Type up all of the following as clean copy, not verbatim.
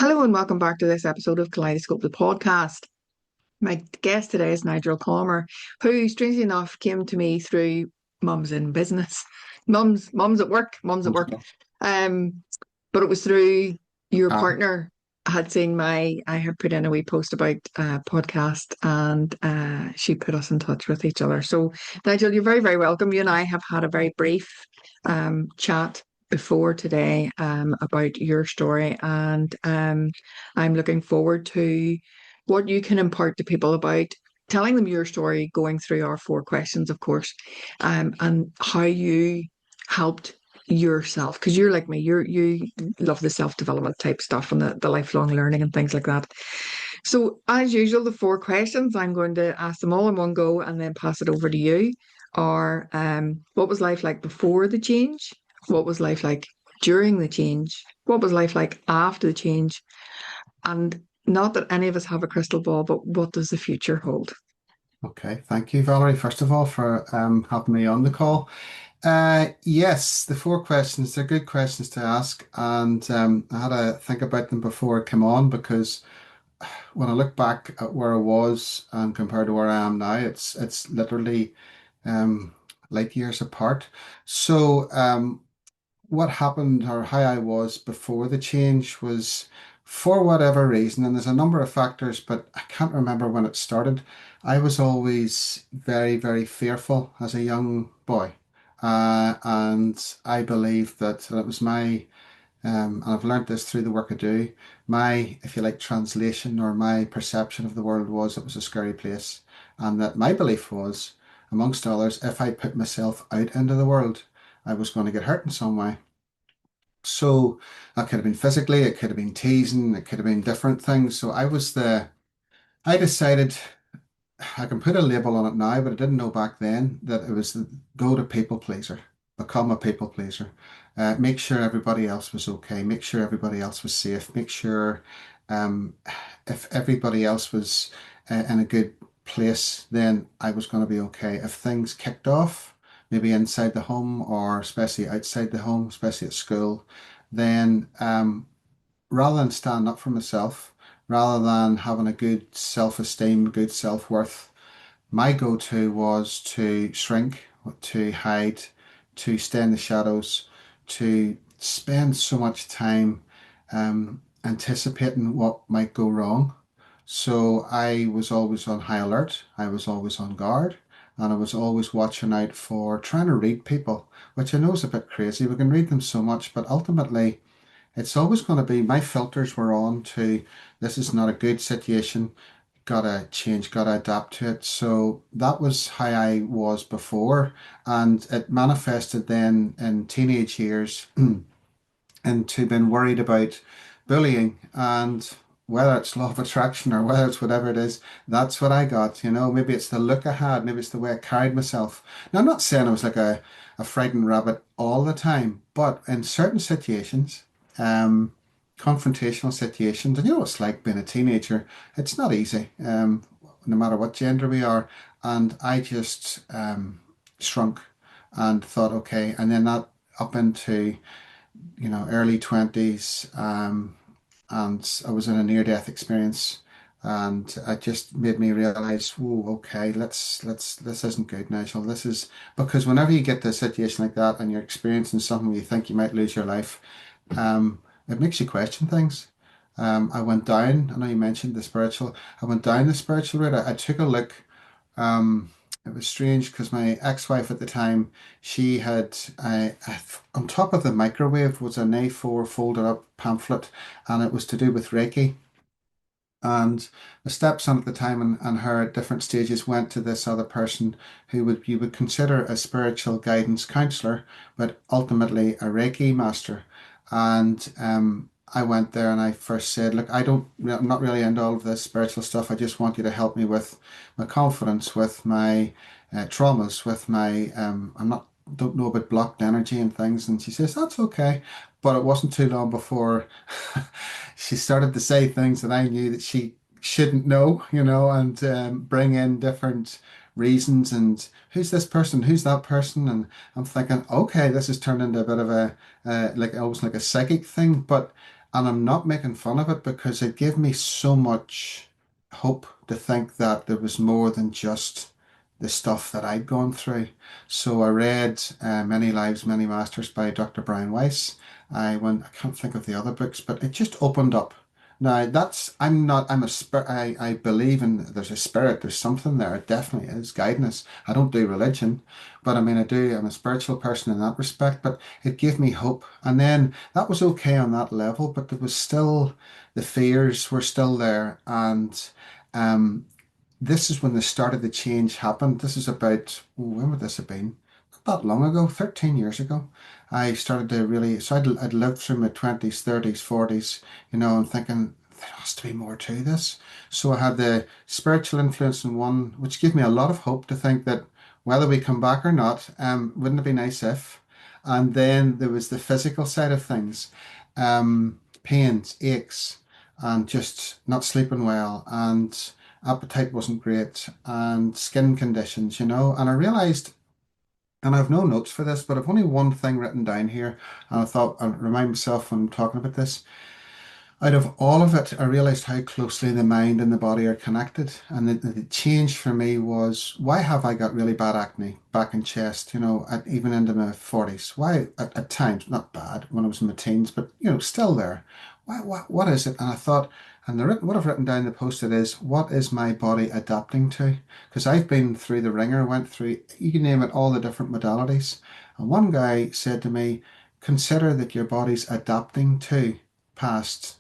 Hello and welcome back to this episode of Kaleidoscope, the podcast. My guest today is Nigel Colmer, who, strangely enough, came to me through Mums in Business. Mums at work, mums at work. Um, but it was through your Ah, partner. I had put in a wee post about a podcast and she put us in touch with each other. So, Nigel, you're very, very welcome. You and I have had a very brief chat before today about your story, and I'm looking forward to what you can impart to people about telling them your story, going through our four questions, of course, and how you helped yourself, because you're like me, you love the self-development type stuff and the lifelong learning and things like that. So as usual, the four questions, I'm going to ask them all in one go and then pass it over to you, are what was life like before the change? What was life like during the change? What was life like after the change? And not that any of us have a crystal ball, but what does the future hold? okay. Thank you, Valerie, first of all, for having me on the call. Yes, the four questions, they're good questions to ask. And I had to think about them before I came on because when I look back at where I was and compared to where I am now, it's literally um, light years apart. So what happened or how I was before the change was for whatever reason, and there's a number of factors, but I can't remember when it started. I was always very, very fearful as a young boy. And I believe that it was and I've learned this through the work I do, my, if you like, translation or my perception of the world was it was a scary place. And that my belief was, amongst others, if I put myself out into the world, I was going to get hurt in some way. So that could have been physically, it could have been teasing, it could have been different things. I decided I can put a label on it now, but I didn't know back then that it was the go to people pleaser, become a people pleaser, make sure everybody else was okay, make sure everybody else was safe, make sure um, if everybody else was in a good place, then I was going to be okay. If things kicked off, maybe inside the home or especially outside the home, especially at school, then rather than stand up for myself, rather than having a good self-esteem, good self-worth, my go-to was to shrink, to hide, to stay in the shadows, to spend so much time anticipating what might go wrong. So I was always on high alert, I was always on guard, and I was always watching out for trying to read people, which I know is a bit crazy. We can read them so much, but ultimately, it's always going to be my filters were on to this is not a good situation, gotta change, gotta adapt to it. So that was how I was before, and it manifested then in teenage years into being worried about bullying and whether it's law of attraction or whether it's whatever it is, that's what I got. Maybe it's the look I had, maybe it's the way I carried myself. Now, I'm not saying I was like a frightened rabbit all the time, but in certain situations, um, confrontational situations, and you know what it's like being a teenager, it's not easy, no matter what gender we are. And I just shrunk and thought, okay, and then that up into early 20s, and I was in a near-death experience, and it just made me realize, whoa, okay, this isn't good, Nigel. This is because whenever you get to a situation like that and you're experiencing something where you think you might lose your life, it makes you question things. I went down, I know you mentioned the spiritual, I went down the spiritual route. I took a look. Um, it was strange because my ex-wife at the time, she had on top of the microwave was an A4 folded up pamphlet, and it was to do with Reiki. And the stepson at the time and her at different stages went to this other person who would you would consider a spiritual guidance counselor, but ultimately a Reiki master. And I went there and I first said, look, I'm not really into all of this spiritual stuff. I just want you to help me with my confidence, with my traumas, with my I'm not don't know about blocked energy and things. And she says, that's okay. But it wasn't too long before she started to say things that I knew that she shouldn't know, and bring in different reasons and who's this person, who's that person, and I'm thinking, okay, this has turned into a bit of a like almost like a psychic thing, but And I'm not making fun of it because it gave me so much hope to think that there was more than just the stuff that I'd gone through. So I read Many Lives, Many Masters by Dr. Brian Weiss. I can't think of the other books, but it just opened up. Now that's I'm not I'm a spirit. I believe in there's a spirit. There's something there. It definitely is guiding us. I don't do religion, but I mean I do. I'm a spiritual person in that respect. But it gave me hope, and then that was okay on that level, but there was still the fears were still there. And um, this is when the start of the change happened. This is about, when would this have been? Not that long ago, 13 years ago. I started to really, so I'd lived through my 20s, 30s, 40s, and thinking there has to be more to this. So I had the spiritual influence in one, which gave me a lot of hope to think that whether we come back or not, wouldn't it be nice if? And then there was the physical side of things, pains, aches, and just not sleeping well, and appetite wasn't great, and skin conditions. And I realized, and I've no notes for this, but I've only one thing written down here, and I thought I'll remind myself when I'm talking about this. Out of all of it, I realized how closely the mind and the body are connected. And the change for me was, why have I got really bad acne, back and chest, even into my 40s? Why, at times, not bad when I was in my teens, but, still there. What is it? And I thought, and what I've written down in the post-it is, what is my body adapting to? Because I've been through the ringer, went through, you can name it, all the different modalities. And one guy said to me, consider that your body's adapting to past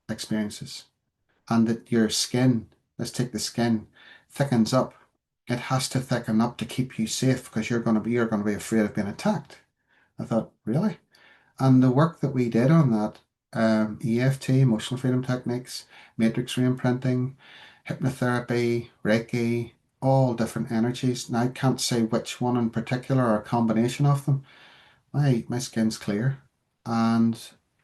experiences, and that your skin, let's take the skin, thickens up. It has to thicken up to keep you safe because you're going to be afraid of being attacked. I thought, really? And the work that we did on that, EFT, emotional freedom techniques, matrix reimprinting, hypnotherapy, Reiki, all different energies. Now I can't say which one in particular or a combination of them. My skin's clear. And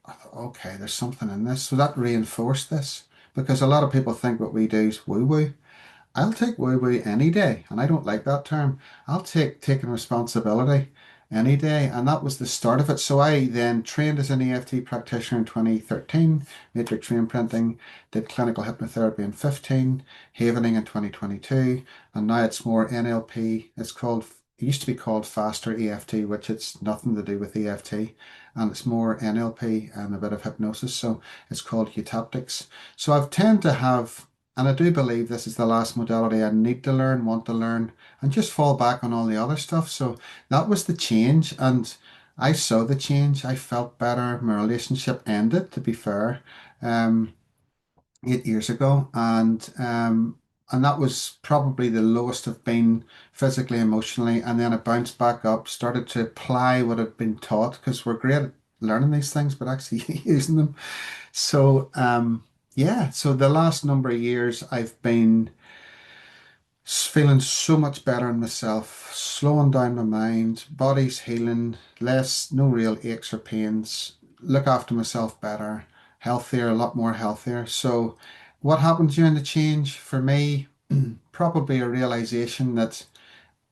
I thought, okay, there's something in this. So that reinforced this because a lot of people think what we do is woo woo. I'll take woo woo any day, and I don't like that term. I'll take taking responsibility any day, and that was the start of it. So I then trained as an EFT practitioner in 2013, matrix reimprinting, did clinical hypnotherapy in 15, havening in 2022, and now it's more NLP. It used to be called faster EFT, which it's nothing to do with EFT, and it's more NLP and a bit of hypnosis. So it's called eutaptics. So I've tend to have, and I do believe this is the last modality I need to learn, want to learn, and just fall back on all the other stuff. So that was the change. And I saw the change. I felt better. My relationship ended, to be fair, um, 8 years ago. And that was probably the lowest I've been physically, emotionally. And then I bounced back up, started to apply what had been taught because we're great at learning these things, but actually using them. So, yeah, so the last number of years I've been feeling so much better in myself, slowing down my mind, body's healing, less, no real aches or pains, look after myself better, healthier, a lot more healthier. So, what happened during the change for me? Probably a realization that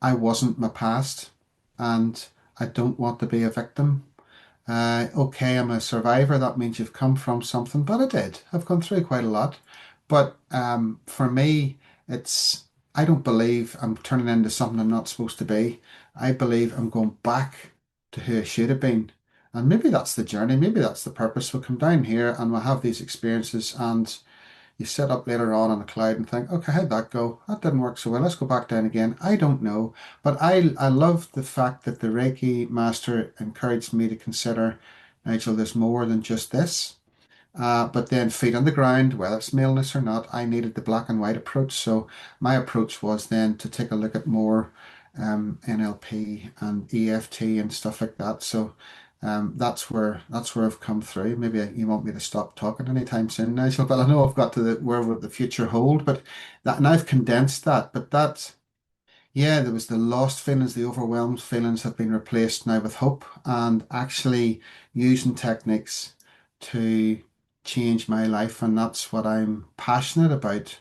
I wasn't my past and I don't want to be a victim. Okay, I'm a survivor. That means you've come from something, but I did. I've gone through quite a lot. But for me, it's, I don't believe I'm turning into something I'm not supposed to be. I believe I'm going back to who I should have been. And maybe that's the journey. Maybe that's the purpose. We'll come down here and we'll have these experiences, and you sit up later on a cloud and think, okay, how'd that go? That didn't work so well. Let's go back down again. I don't know. But I love the fact that the Reiki master encouraged me to consider, Nigel, there's more than just this. But then feet on the ground, whether it's maleness or not, I needed the black and white approach. So my approach was then to take a look at more NLP and EFT and stuff like that. So that's where I've come through. Maybe you want me to stop talking anytime soon, Nigel, but I know I've got to where will the future hold. But that, and I've condensed that. But that, yeah, there was the lost feelings, the overwhelmed feelings have been replaced now with hope and actually using techniques to change my life. And that's what I'm passionate about.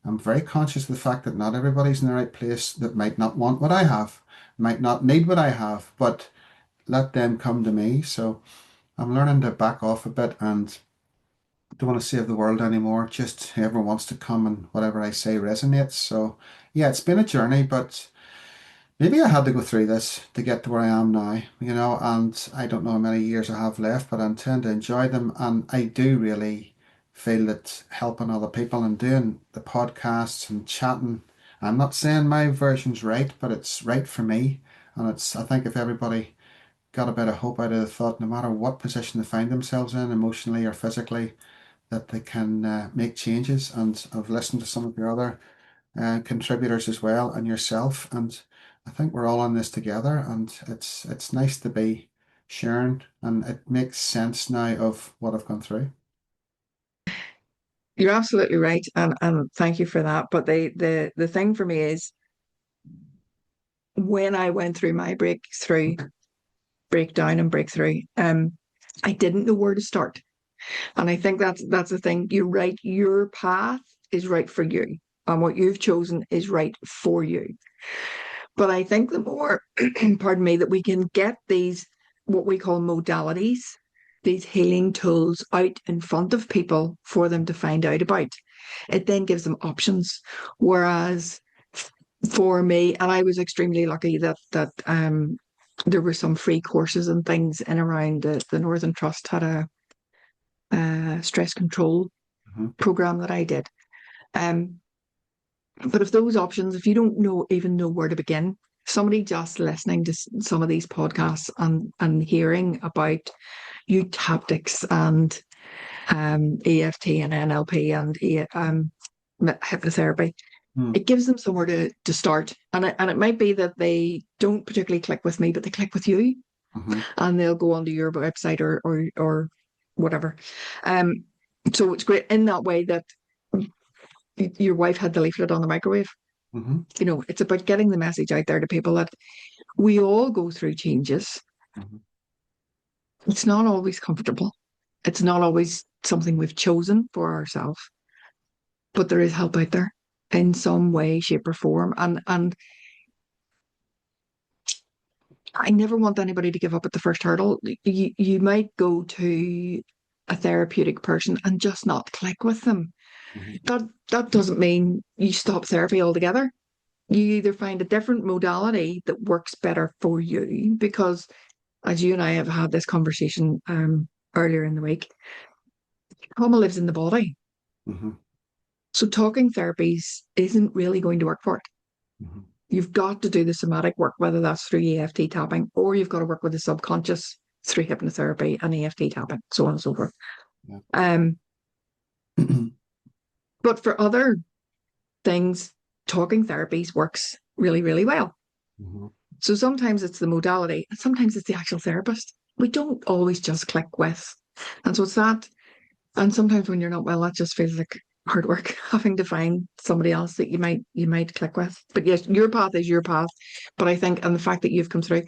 I'm very conscious of the fact that not everybody's in the right place, that might not want what I have, might not need what I have, but let them come to me. So I'm learning to back off a bit and don't want to save the world anymore. Just whoever wants to come and whatever I say resonates. So yeah, it's been a journey, but maybe I had to go through this to get to where I am now, and I don't know how many years I have left, but I intend to enjoy them. And I do really feel that helping other people and doing the podcasts and chatting, I'm not saying my version's right, but it's right for me. And I think if everybody got a bit of hope out of the thought, no matter what position they find themselves in, emotionally or physically, that they can make changes. And I've listened to some of your other contributors as well and yourself, and I think we're all on this together. And it's nice to be sharing, and it makes sense now of what I've gone through. You're absolutely right, and thank you for that. But the thing for me is when I went through my breakdown and breakthrough, I didn't know where to start. And I think that's the thing. You're right. Your path is right for you, and what you've chosen is right for you. But I think the more, pardon me, that we can get these what we call modalities, these healing tools out in front of people for them to find out about, it then gives them options. Whereas for me, and I was extremely lucky that there were some free courses and things in around the Northern Trust had a stress control Hmm. program that I did. Um, but if those options, if you don't even know where to begin, somebody just listening to some of these podcasts and hearing about you tactics and EFT and NLP and hypnotherapy, Hmm. it gives them somewhere to start. And it might be that they don't particularly click with me, but they click with you, Hmm. and they'll go onto your website or whatever. Um, so it's great in that way that your wife had the leaflet on the microwave. Hmm. It's about getting the message out there to people that we all go through changes. Hmm. It's not always comfortable. It's not always something we've chosen for ourselves, but there is help out there in some way, shape, or form. And I never want anybody to give up at the first hurdle. You might go to a therapeutic person and just not click with them. Hmm. That doesn't mean you stop therapy altogether. You either find a different modality that works better for you, because as you and I have had this conversation earlier in the week, trauma lives in the body. Hmm. So talking therapies isn't really going to work for it. Hmm. You've got to do the somatic work, whether that's through EFT tapping, or you've got to work with the subconscious through hypnotherapy and EFT tapping, so on and so forth. Yeah. Um, but for other things, talking therapies works really, really well. Hmm. So sometimes it's the modality, and sometimes it's the actual therapist. We don't always just click with. And so it's that. And sometimes when you're not well, that just feels like hard work, having to find somebody else that you might click with. But yes, your path is your path. But I think, and the fact that you've come through,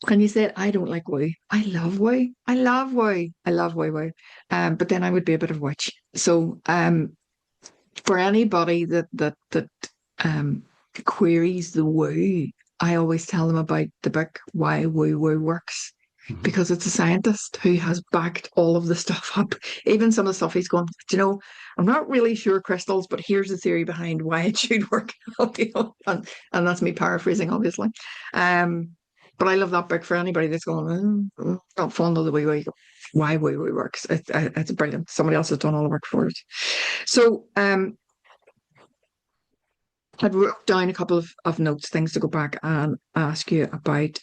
and you said, I don't like woo. I love woo. I love woo. I love woo woo. But then I would be a bit of a witch. So for anybody that um queries the woo, I always tell them about the book Why Woo Woo Works, Hmm. because it's a scientist who has backed all of the stuff up. Even some of the stuff he's going, I'm not really sure crystals, but here's the theory behind why it should work. And that's me paraphrasing, obviously. Um, but I love that book for anybody that's going, not fond of the way why woo woo works. It's brilliant. Somebody else has done all the work for it. So I'd wrote down a couple of notes, things to go back and ask you about.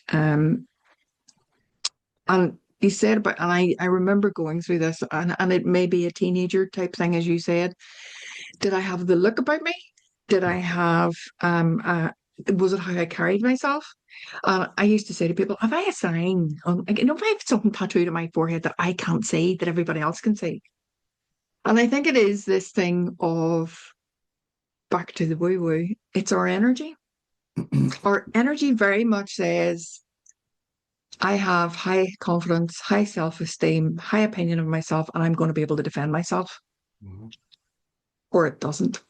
And you said about, and I remember going through this, and it may be a teenager type thing, as you said. Did I have the look about me? Did I have, was it how I carried myself? I used to say to people, have I a sign? If I have something tattooed on my forehead that I can't see, that everybody else can see. And I think it is this thing of back to the woo woo. It's our energy. Our energy very much says, I have high confidence, high self esteem, high opinion of myself, and I'm going to be able to defend myself, Hmm. or it doesn't.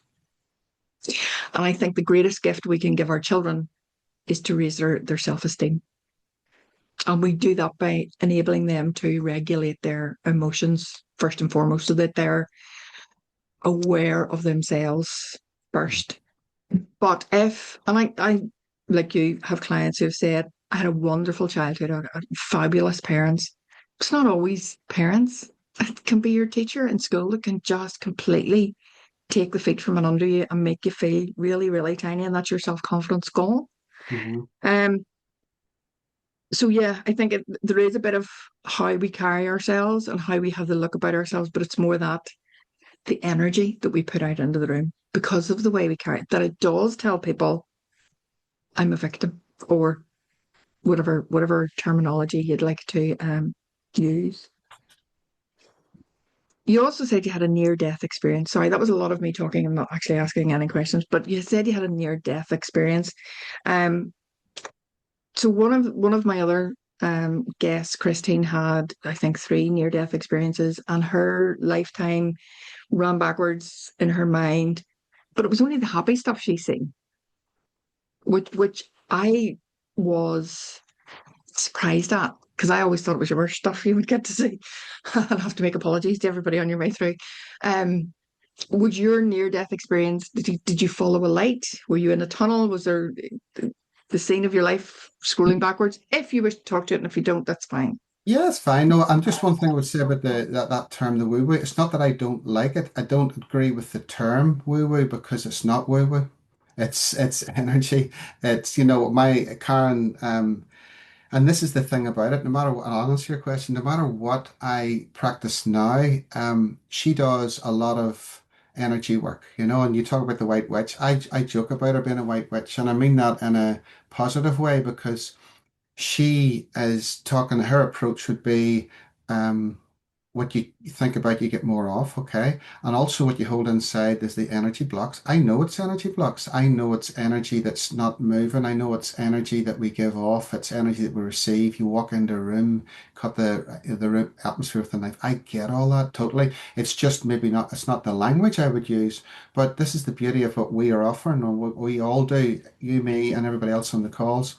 And I think the greatest gift we can give our children is to raise their self esteem. And we do that by enabling them to regulate their emotions first and foremost, so that they're aware of themselves first. But if, and I like you, have clients who've said, I had a wonderful childhood, I had fabulous parents. It's not always parents. It can be your teacher in school that can just completely take the feet from under you and make you feel really, really tiny, and that's your self-confidence gone. Hmm. Um, so yeah, I think there is a bit of how we carry ourselves and how we have the look about ourselves, but it's more that the energy that we put out into the room because of the way we carry it, that it does tell people I'm a victim, or whatever terminology you'd like to use. You also said you had a near death experience. Sorry, that was a lot of me talking. I'm not actually asking any questions, but you said you had a near death experience. Um, so one of my other guests, Christine, had I think three near death experiences, and her lifetime ran backwards in her mind. But it was only the happy stuff she's seen, which I was surprised at, because I always thought it was your worst stuff you would get to see. I'll have to make apologies to everybody on your way through. Um, was your near-death experience, did you follow a light? Were you in a tunnel? Was there the scene of your life scrolling backwards? If you wish to talk to it, and if you don't, that's fine. Yeah, it's fine. No, and just one thing I would say about that term, the woo woo. It's not that I don't like it. I don't agree with the term woo woo because it's not woo woo. It's energy. It's my Karen. And this is the thing about it. No matter what, and I'll answer your question. No matter what I practice now, she does a lot of energy work. And you talk about the white witch. I joke about her being a white witch, and I mean that in a positive way because she is talking, her approach would be um, what you think about, you get more off, okay? And also what you hold inside is the energy blocks. I know it's energy blocks. I know it's energy that's not moving. I know it's energy that we give off. It's energy that we receive. You walk into a room, cut the room atmosphere with a knife. I get all that totally. It's just maybe not, it's not the language I would use, but this is the beauty of what we are offering and what we all do, you, me, and everybody else on the calls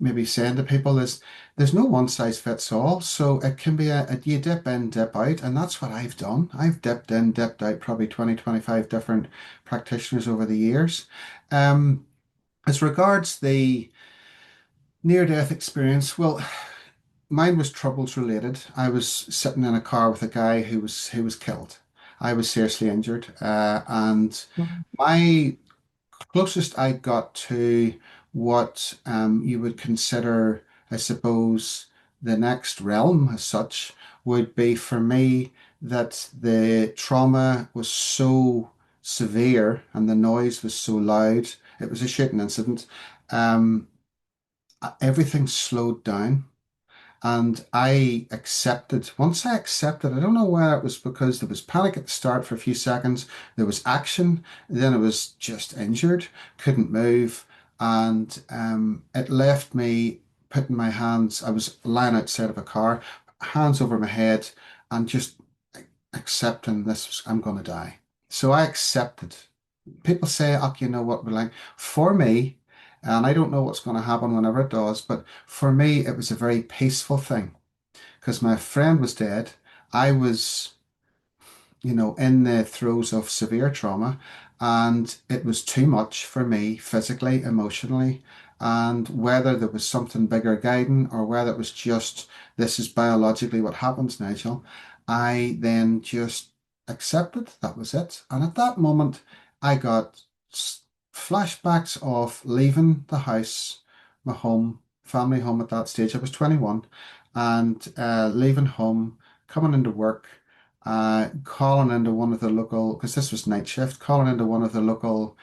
maybe saying to people is there's no one size fits all. So it can be you dip in, dip out. And that's what I've done. I've dipped in, dipped out probably 20, 25 different practitioners over the years. As regards the near-death experience, well, mine was troubles related. I was sitting in a car with a guy who was killed. I was seriously injured, and Mhm. my closest I got to what you would consider, I suppose, the next realm as such would be for me that the trauma was so severe and the noise was so loud. It was a shooting incident. Um, Everything slowed down. And I accepted. Once I accepted, I don't know whether it was because there was panic at the start for a few seconds, there was action, then it was just injured, couldn't move, and it left me putting my hands. I was lying outside of a car, hands over my head, and just accepting this was, I'm going to die. So I accepted. People say, "Oh, you know what?" We're like, for me, and I don't know what's going to happen whenever it does, but for me, it was a very peaceful thing because my friend was dead. I was, in the throes of severe trauma, and it was too much for me physically, emotionally. And whether there was something bigger guiding or whether it was just this is biologically what happens, Nigel, I then just accepted that was it. And at that moment, I got flashbacks of leaving the house, my home, family home at that stage. I was 21, and leaving home, coming into work, calling into one of the local, because this was night shift, calling into one of the local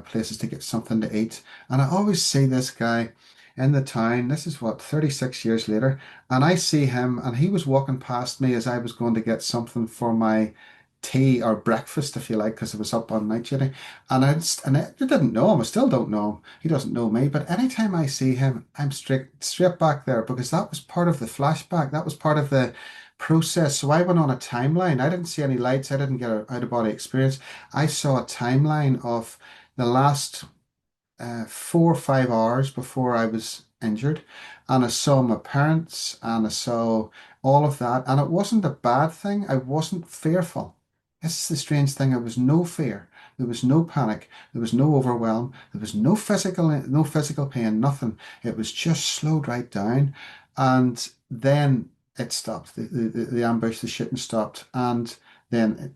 places to get something to eat. And I always see this guy in the town. This is what, 36 years later. And I see him, and he was walking past me as I was going to get something for my tea or breakfast, if you like, because I was up on night duty. And I didn't know him. I still don't know him. He doesn't know me. But anytime I see him, I'm straight back there because that was part of the flashback. That was part of the process. So I went on a timeline. I didn't see any lights. I didn't get an out of body experience. I saw a timeline of the last 4 or 5 hours before I was injured. And I saw my parents and I saw all of that. And it wasn't a bad thing. I wasn't fearful. This is the strange thing. There was no fear. There was no panic. There was no overwhelm. There was no physical pain, nothing. It was just slowed right down. And then it stopped. The ambush, the shooting stopped. And then,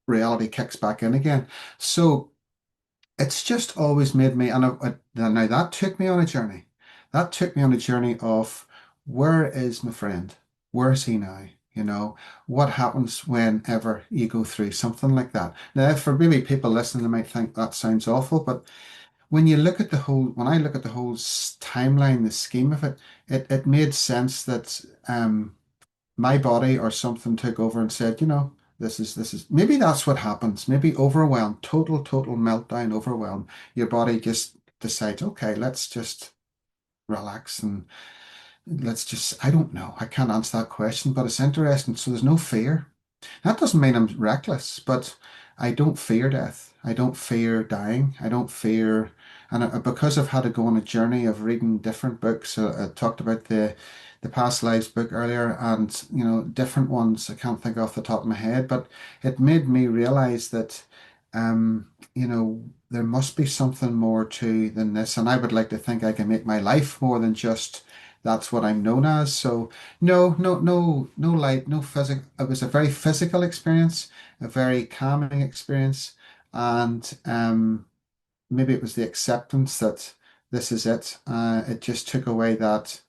reality kicks back in again. So it's just always made me, and now that took me on a journey. That took me on a journey of where is my friend? Where is he now? What happens whenever you go through something like that? Now, for maybe people listening, they might think that sounds awful, but when I look at the whole timeline, the scheme of it, it made sense that my body or something took over and said, this is maybe that's what happens. Maybe overwhelm, total meltdown, overwhelm. Your body just decides, okay, let's just relax and let's just, I don't know. I can't answer that question, but it's interesting. So there's no fear. That doesn't mean I'm reckless, but I don't fear death. I don't fear dying. I don't fear, and because I've had to go on a journey of reading different books, I talked about the past lives book earlier, and different ones I can't think off the top of my head, but it made me realize that, there must be something more to than this, and I would like to think I can make my life more than just that's what I'm known as. So no, no, no, no light, no physical. It was a very physical experience, a very calming experience, and maybe it was the acceptance that this is it. It just took away that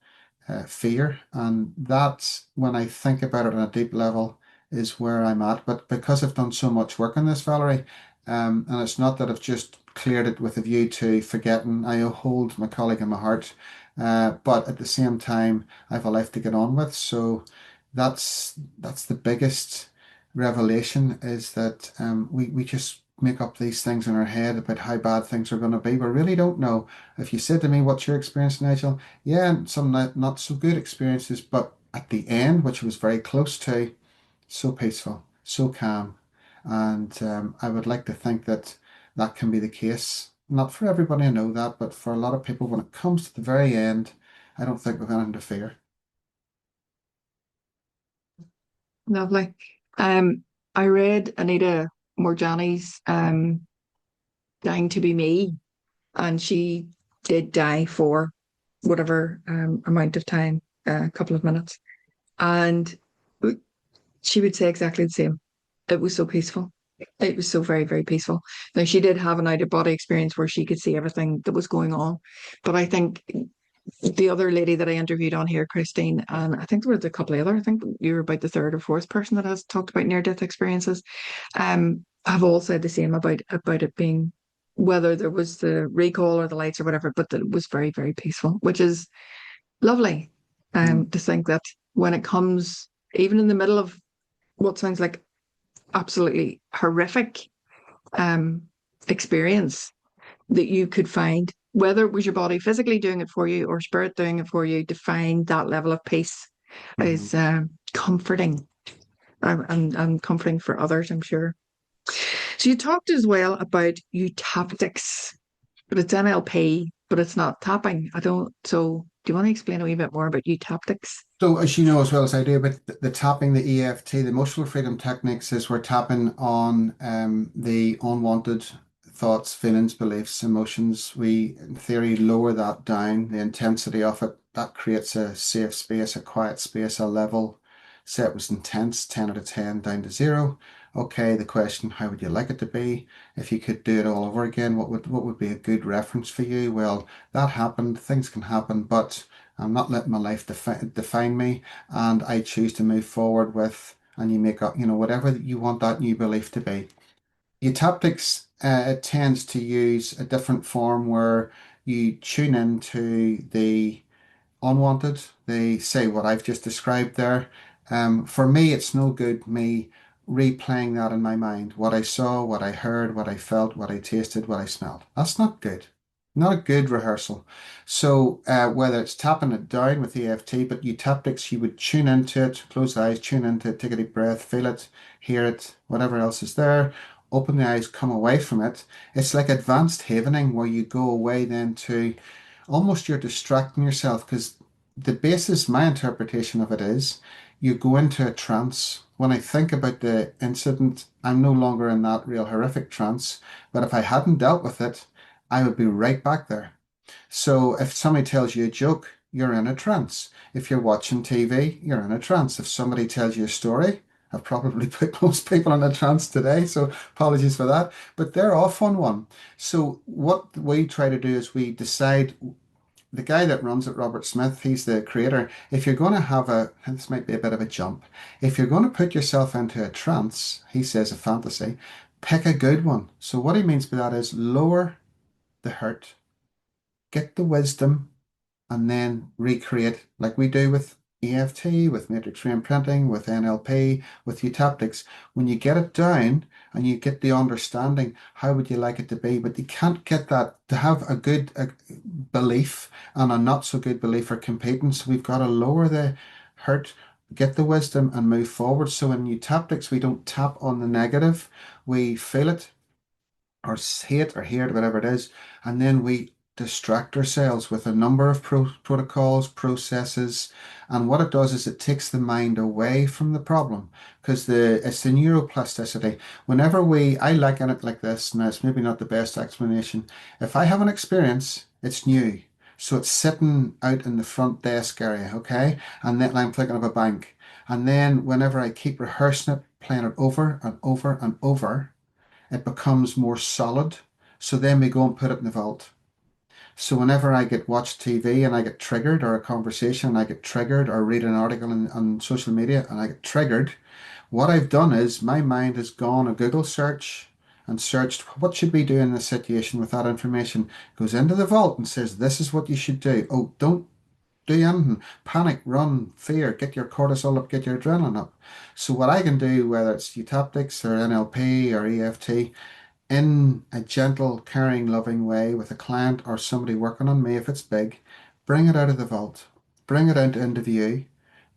fear, and that, when I think about it on a deep level, is where I'm at. But because I've done so much work on this, Valerie, and it's not that I've just cleared it with a view to forgetting. I hold my colleague in my heart, but at the same time, I have a life to get on with. So that's the biggest revelation, is that we just make up these things in our head about how bad things are going to be. We really don't know. If you said to me, "What's your experience, Nigel?" Yeah, and some not so good experiences, but at the end, which was very close to, so peaceful, so calm. And I would like to think that that can be the case. Not for everybody, I know that, but for a lot of people, when it comes to the very end, I don't think we've anything to fear. Lovely. I read Anita Morjani's Dying to Be Me, and she did die for whatever amount of time, a couple of minutes. And she would say exactly the same. It was so peaceful. It was so very, very peaceful. Now, she did have an out of body experience where she could see everything that was going on. But I think the other lady that I interviewed on here, Christine, and I think there was a couple of other, I think you were about the third or fourth person that has talked about near death experiences, have all said the same about it being, whether there was the recall or the lights or whatever, but that it was very, very peaceful, which is lovely. Mm. To think that when it comes, even in the middle of what sounds like absolutely horrific um, experience, that you could find, whether it was your body physically doing it for you or spirit doing it for you, to find that level of peace Mhm. is comforting, and comforting for others, I'm sure. So you talked as well about eutaptics, but it's NLP, but it's not tapping. I don't. So do you want to explain a wee bit more about eutaptics? So, as you know as well as I do, but the tapping, the EFT, the emotional freedom techniques, is we're tapping on the unwanted thoughts, feelings, beliefs, emotions. We, in theory, lower that down, the intensity of it. That creates a safe space, a quiet space, a level. Say it was intense, 10 out of 10, down to zero. Okay, the question, how would you like it to be? If you could do it all over again, what would be a good reference for you? Well, that happened, things can happen, but I'm not letting my life define me, and I choose to move forward with, and you make up, whatever you want that new belief to be. Eutaptics, it tends to use a different form where you tune into the unwanted. They say what I've just described there. For me, it's no good me replaying that in my mind. What I saw, what I heard, what I felt, what I tasted, what I smelled. That's not good. Not a good rehearsal. So whether it's tapping it down with EFT, but eutaptics, you would tune into it, close the eyes, tune into it, take a deep breath, feel it, hear it, whatever else is there. Open the eyes, come away from it. It's like advanced havening, where you go away then to almost you're distracting yourself because the basis, my interpretation of it is you go into a trance. When I think about the incident, I'm no longer in that real horrific trance. But if I hadn't dealt with it, I would be right back there. So if somebody tells you a joke, you're in a trance. If you're watching TV, you're in a trance. If somebody tells you a story, I've probably put most people in a trance today, so apologies for that. But they're off on one. So what we try to do is we decide the guy that runs it, Robert Smith, he's the creator. If you're going to have this might be a bit of a jump. If you're going to put yourself into a trance, he says a fantasy, pick a good one. So what he means by that is lower the hurt, get the wisdom, and then recreate like we do with EFT, with matrix reimprinting, with NLP, with eutaptics. When you get it down and you get the understanding, how would you like it to be? But you can't get that to have a good belief and a not so good belief are competing. So we've got to lower the hurt, get the wisdom, and move forward. So in eutaptics, we don't tap on the negative, we feel it or hate or hear it, whatever it is, and then we distract ourselves with a number of protocols, processes, and what it does is it takes the mind away from the problem because it's the neuroplasticity. Whenever I liken it like this, and it's maybe not the best explanation. If I have an experience, it's new. So it's sitting out in the front desk area, okay? And then I'm thinking of a bank. And then whenever I keep rehearsing it, playing it over and over and over, it becomes more solid. So then we go and put it in the vault. So whenever I get watch TV and I get triggered, or a conversation and I get triggered, or read an article on social media and I get triggered, what I've done is my mind has gone a Google search and searched what should we do in this situation with that information, goes into the vault and says, this is what you should do. Oh, don't do anything. Panic, run, fear, get your cortisol up, get your adrenaline up. So what I can do, whether it's eutaptics or NLP or EFT, in a gentle, caring, loving way with a client or somebody working on me, if it's big, bring it out of the vault, bring it out into view.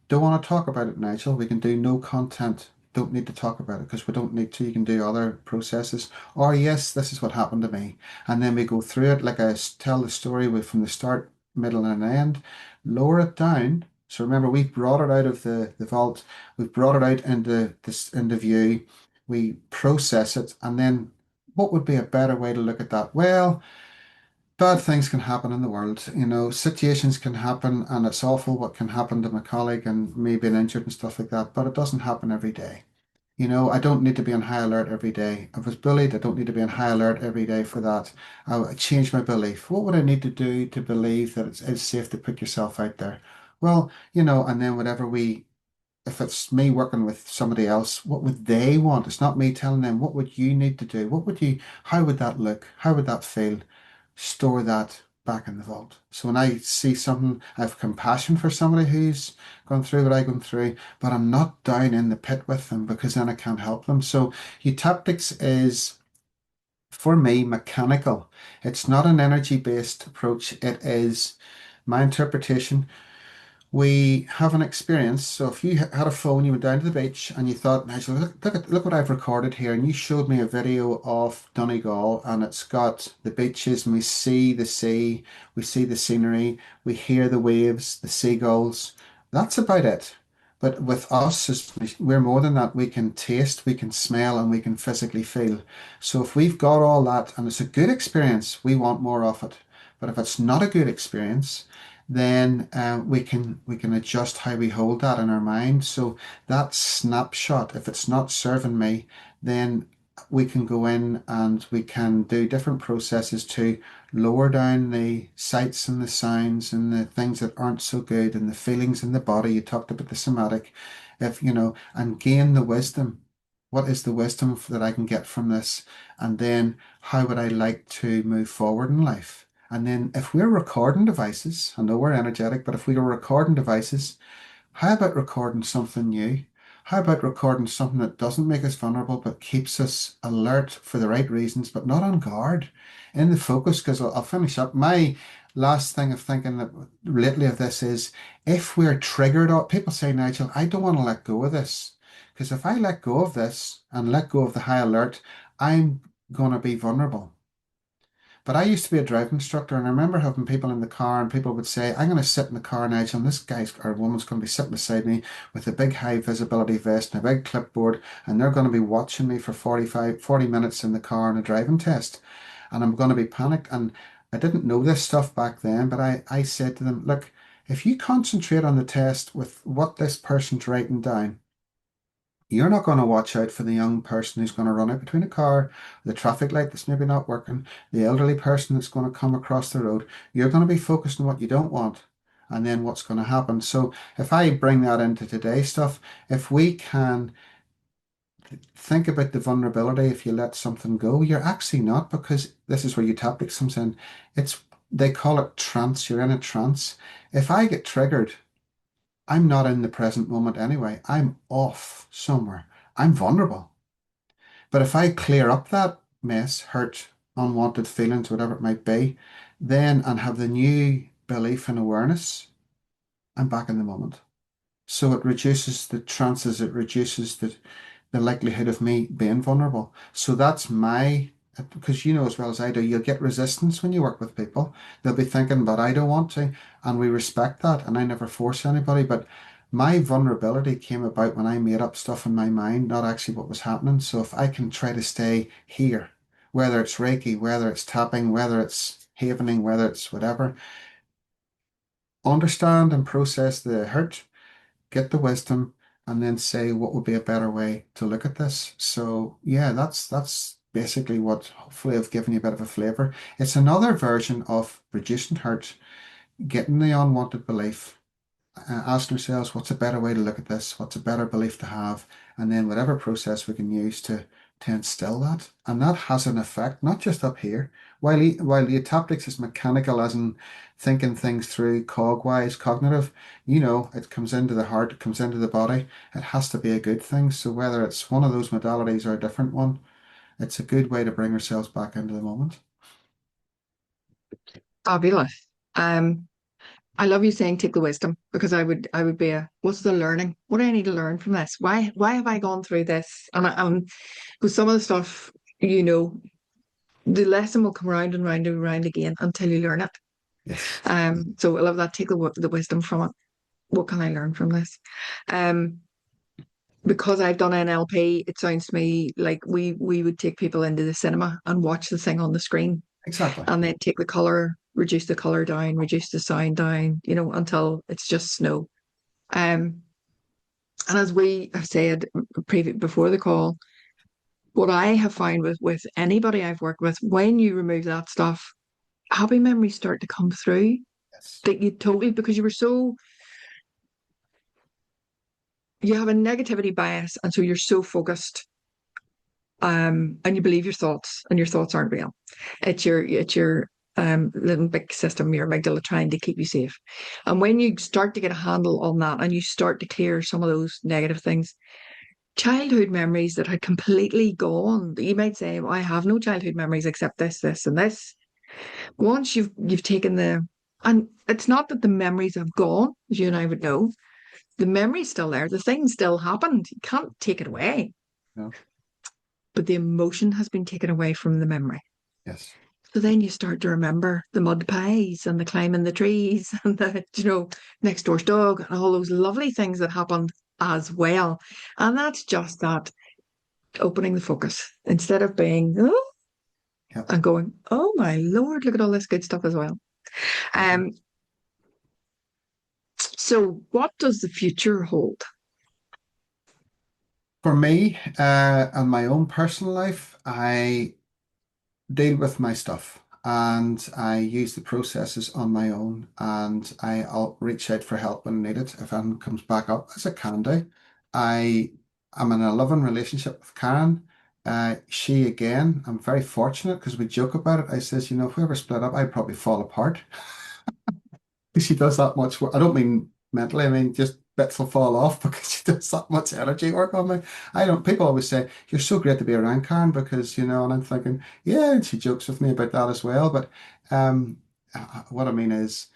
Don't want to talk about it, Nigel. We can do no content. Don't need to talk about it because we don't need to. You can do other processes. Or, yes, this is what happened to me. And then we go through it like tell the story from the start, middle, and end, lower it down. So remember, we brought it out of the vault, we've brought it out into this into view, we process it, and then what would be a better way to look at that? Well, bad things can happen in the world. Situations can happen, and it's awful what can happen to my colleague and me being injured and stuff like that, but it doesn't happen every day. I don't need to be on high alert every day. If I was bullied, I don't need to be on high alert every day for that. I change my belief. What would I need to do to believe that it's safe to put yourself out there? Well, and then if it's me working with somebody else, what would they want? It's not me telling them, what would you need to do? How would that look? How would that feel? Store that back in the vault. So when I see something, I have compassion for somebody who's gone through what I've gone through, but I'm not down in the pit with them because then I can't help them. So eutaptics is, for me, mechanical. It's not an energy-based approach. It is my interpretation. We have an experience. So if you had a phone, you went down to the beach and you thought, Nigel, look what I've recorded here. And you showed me a video of Donegal and it's got the beaches and we see the sea, we see the scenery, we hear the waves, the seagulls. That's about it. But with us, we're more than that. We can taste, we can smell, and we can physically feel. So if we've got all that and it's a good experience, we want more of it. But if it's not a good experience, then we can adjust how we hold that in our mind. So that snapshot, if it's not serving me, then we can go in and we can do different processes to lower down the sights and the sounds and the things that aren't so good and the feelings in the body. You talked about the somatic, if and gain the wisdom. What is the wisdom that I can get from this? And then how would I like to move forward in life? And then if we're recording devices, I know we're energetic, but if we are recording devices, how about recording something new? How about recording something that doesn't make us vulnerable, but keeps us alert for the right reasons, but not on guard in the focus? Because I'll finish up. My last thing of thinking that lately of this is if we're triggered, people say, Nigel, I don't want to let go of this. Because if I let go of this and let go of the high alert, I'm going to be vulnerable. But I used to be a driving instructor, and I remember having people in the car, and people would say, I'm going to sit in the car, Nigel, and this guy's or woman's going to be sitting beside me with a big high visibility vest and a big clipboard, and they're going to be watching me for 40 minutes in the car on a driving test. And I'm going to be panicked. And I didn't know this stuff back then, but I said to them, look, if you concentrate on the test with what this person's writing down, you're not going to watch out for the young person who's going to run out between a car, the traffic light that's maybe not working, the elderly person that's going to come across the road. You're going to be focused on what you don't want and then what's going to happen. So if I bring that into today's stuff, if we can think about the vulnerability, if you let something go, you're actually not, because this is where eutaptics comes in. It's they call it trance. You're in a trance. If I get triggered, I'm not in the present moment anyway. I'm off somewhere. I'm vulnerable. But if I clear up that mess, hurt, unwanted feelings, whatever it might be, then and have the new belief and awareness, I'm back in the moment. So it reduces the chances, it reduces the likelihood of me being vulnerable. So that's my, because you know as well as I do, you'll get resistance when you work with people. They'll be thinking, but I don't want to. And we respect that. And I never force anybody. But my vulnerability came about when I made up stuff in my mind, not actually what was happening. So if I can try to stay here, whether it's Reiki, whether it's tapping, whether it's havening, whether it's whatever, understand and process the hurt, get the wisdom, and then say what would be a better way to look at this. So yeah, that's basically what hopefully I've given you a bit of a flavor. It's another version of reducing hurt, getting the unwanted belief, asking ourselves what's a better way to look at this, what's a better belief to have, and then whatever process we can use to instill that. And that has an effect, not just up here. While the haptics is mechanical, as in thinking things through cogwise, cognitive, it comes into the heart, it comes into the body. It has to be a good thing. So whether it's one of those modalities or a different one, it's a good way to bring ourselves back into the moment. Fabulous. Um, I love you saying take the wisdom because I would be a what's the learning? What do I need to learn from this? Why have I gone through this? And with some of the stuff, you know, the lesson will come round and round again until you learn it. Yes. So I love that. Take the wisdom from it. What can I learn from this? Um, because I've done NLP, it sounds to me like we would take people into the cinema and watch the thing on the screen Exactly. and then take the color, reduce the color down, reduce the sound down, until it's just snow. Um, and as we have said before the call, what I have found with anybody I've worked with, when you remove that stuff, happy memories start to come through Yes. that you totally because you have a negativity bias, and so you're so focused, and you believe your thoughts, and your thoughts aren't real. It's your limbic system, your amygdala trying to keep you safe. And when you start to get a handle on that and you start to clear some of those negative things, childhood memories that had completely gone, you might say, well, I have no childhood memories except this, this, and this. Once you've taken and it's not that the memories have gone, as you and I would know, the memory's still there, the thing still happened. You can't take it away, No. but the emotion has been taken away from the memory. Yes. So then you start to remember the mud pies and the climbing the trees and the next door's dog and all those lovely things that happened as well. And that's just that opening the focus instead of being, oh, Yep. and going, oh my Lord, look at all this good stuff as well. Mhm. Um, so what does the future hold? For me, and my own personal life, I deal with my stuff and I use the processes on my own, and I'll reach out for help when needed if anything comes back up, as I can do. I am in a loving relationship with Karen. She again, I'm very fortunate because we joke about it. I says, if we ever split up, I'd probably fall apart. She does that much work. I don't mean mentally, I mean just bits will fall off because she does that much energy work on me. I don't, people always say, you're so great to be around Karen because, and I'm thinking, yeah, and she jokes with me about that as well. But what I mean is,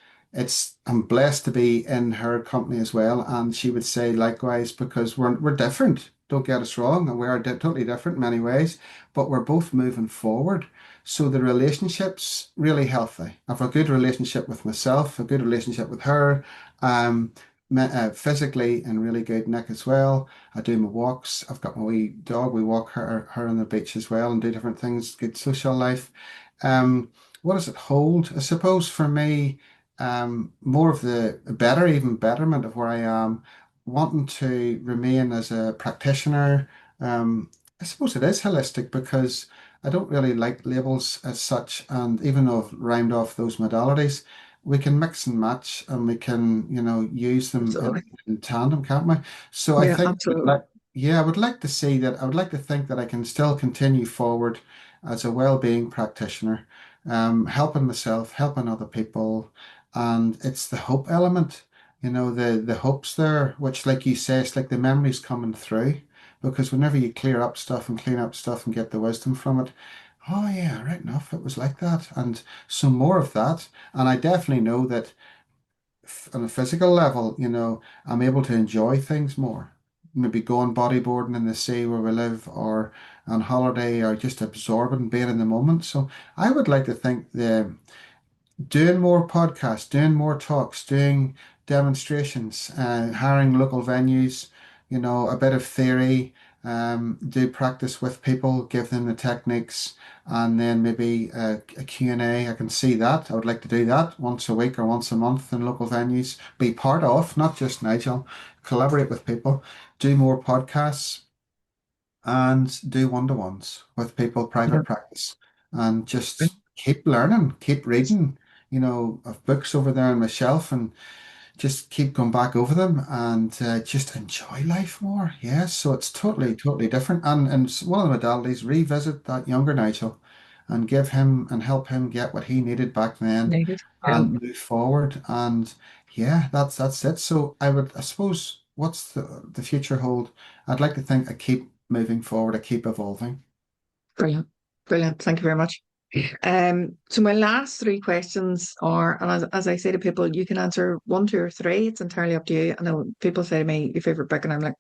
I'm blessed to be in her company as well. And she would say likewise because we're different. Don't get us wrong, and we are totally different in many ways, but we're both moving forward. So the relationship's really healthy. I've a good relationship with myself, a good relationship with her, um, physically and really good Nick as well. I do my walks. I've got my wee dog. We walk her on the beach as well and do different things. Good social life. Um, what does it hold? I suppose for me, more of the better, even betterment of where I am, wanting to remain as a practitioner. Um, I suppose it is holistic because I don't really like labels as such. And even though I've rhymed off those modalities, we can mix and match and we can, use them Absolutely. in tandem, can't we? So I Yeah, think, absolutely. yeah, I would like to see that. I would like to think that I can still continue forward as a well-being practitioner, helping myself, helping other people. And it's the hope element, the hope's there, which, like you say, it's like the memories coming through. Because whenever you clear up stuff and clean up stuff and get the wisdom from it, oh yeah, right enough, it was like that. And some more of that. And I definitely know that on a physical level, I'm able to enjoy things more. Maybe going bodyboarding in the sea where we live, or on holiday, or just absorbing being in the moment. So I would like to think the doing more podcasts, doing more talks, doing demonstrations, hiring local venues, a bit of theory, do practice with people, give them the techniques, and then maybe a Q&A. I can see that. I would like to do that once a week or once a month in local venues. Be part of, not just Nigel, collaborate with people, do more podcasts and do one-to-ones with people, Yeah. private practice, and just keep learning, keep reading, of books over there on my shelf, and just keep going back over them and just enjoy life more. Yes, so it's totally, totally different. And one of the modalities, revisit that younger Nigel and give him and help him get what he needed back then Needed. Yeah. and move forward. And yeah, that's it. So I suppose, what's the future hold? I'd like to think I keep moving forward, I keep evolving. Brilliant. Brilliant. Thank you very much. So my last three questions are, and as I say to people, you can answer one, two, or three. It's entirely up to you. I know people say to me, your favorite book, and I'm like,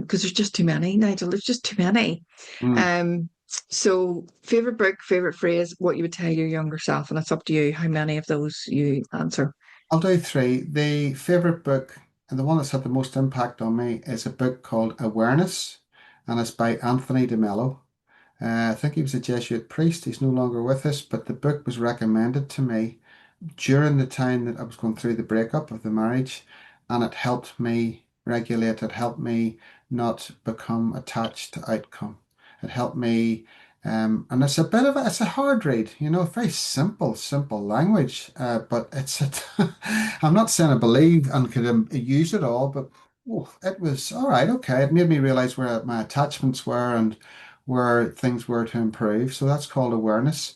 because there's just too many, Nigel. There's just too many. Mm. Um, so favorite book, favorite phrase, what you would tell your younger self, and it's up to you how many of those you answer. I'll do three. The favorite book and the one that's had the most impact on me is a book called Awareness, and it's by Anthony de Mello. I think he was a Jesuit priest. He's no longer with us, but the book was recommended to me during the time that I was going through the breakup of the marriage, and it helped me regulate. It helped me not become attached to outcome. It helped me, and it's a bit of it's a hard read, very simple, simple language. But I'm not saying I believe and could use it all, but oh, it was all right. Okay, it made me realize where my attachments were and where things were to improve. So that's called awareness.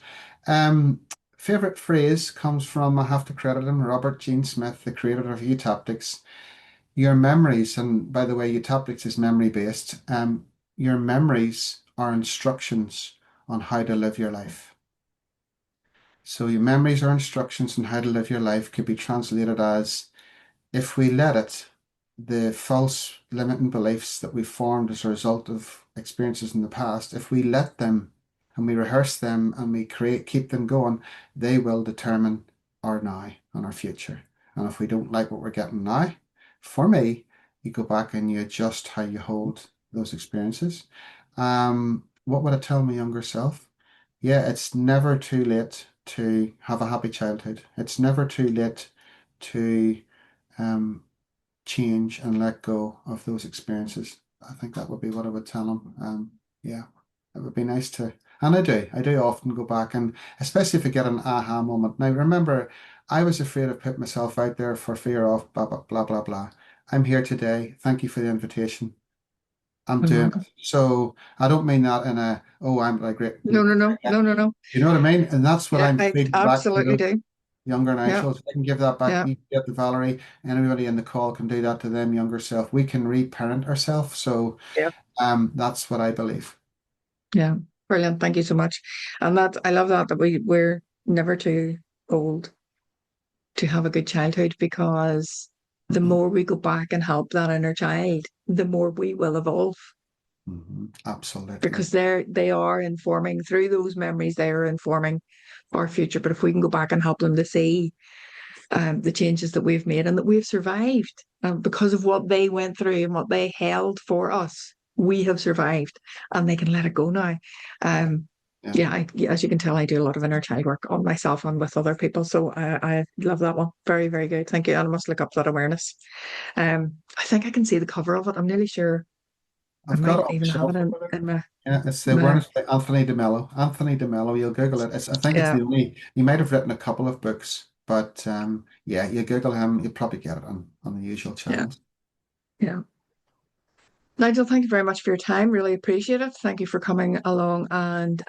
Um, Favorite phrase comes from, I have to credit him, Robert Gene Smith, the creator of Utaptics. Your memories, and by the way, Utaptics is memory based, your memories are instructions on how to live your life. So your memories are instructions on how to live your life could be translated as, if we let it, the false limiting beliefs that we formed as a result of experiences in the past, if we let them and we rehearse them and we keep them going, they will determine our now and our future. And if we don't like what we're getting now, for me, you go back and you adjust how you hold those experiences. What would I tell my younger self? Yeah, it's never too late to have a happy childhood. It's never too late to um, change and let go of those experiences. I think that would be what I would tell them. Yeah, it would be nice to, and I do often go back, and especially if I get an aha moment. Now, remember, I was afraid of putting myself out there for fear of blah, blah, blah, blah, blah. I'm here today. Thank you for the invitation. I'm You're doing welcome. it. So I don't mean that in a, oh, I'm like great. No, no, no, no, no, no. You know what I mean? And that's what Yeah, I'm I feeding back absolutely to do. younger Yeah, Nigel. So I can give that back. yeah, You can get to Valerie, and everybody in the call can do that to them younger self. We can reparent ourselves. So yeah, that's what I believe. yeah. Brilliant. Thank you so much. And that I love that we're never too old to have a good childhood because the more we go back and help that inner child, the more we will evolve Absolutely. because they are informing through those memories, they are informing our future. But if we can go back and help them to see the changes that we've made and that we've survived because of what they went through and what they held for us, we have survived and they can let it go now. Um, Yeah. yeah, as you can tell, I do a lot of inner child work on myself and with other people. So I love that one. Very, very good. Thank you. And I must look up that awareness. I think I can see the cover of it. I'm nearly sure I I've got might it on the even have it shelf over there. in my, Yeah, it's the my awareness by Anthony DeMello. Anthony DeMello, you'll Google it. I think it's yeah, the only, he might have written a couple of books, but yeah, you Google him, you'll probably get it on the usual yeah, channels. yeah. Nigel, thank you very much for your time. Really appreciate it. Thank you for coming along and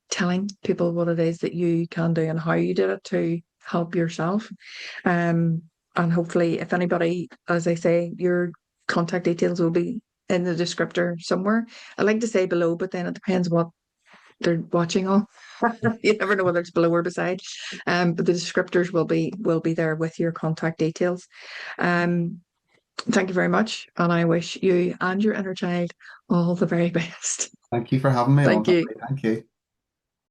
telling people what it is that you can do and how you did it to help yourself. Um, and hopefully, if anybody, as I say, your contact details will be in the descriptor somewhere. I like to say below, but then it depends what they're watching on. You never know whether it's below or beside. But the descriptors will be there with your contact details. Um, Thank you very much. And I wish you and your inner child all the very best. Thank you for having me on, Thank you. Henry. Thank you.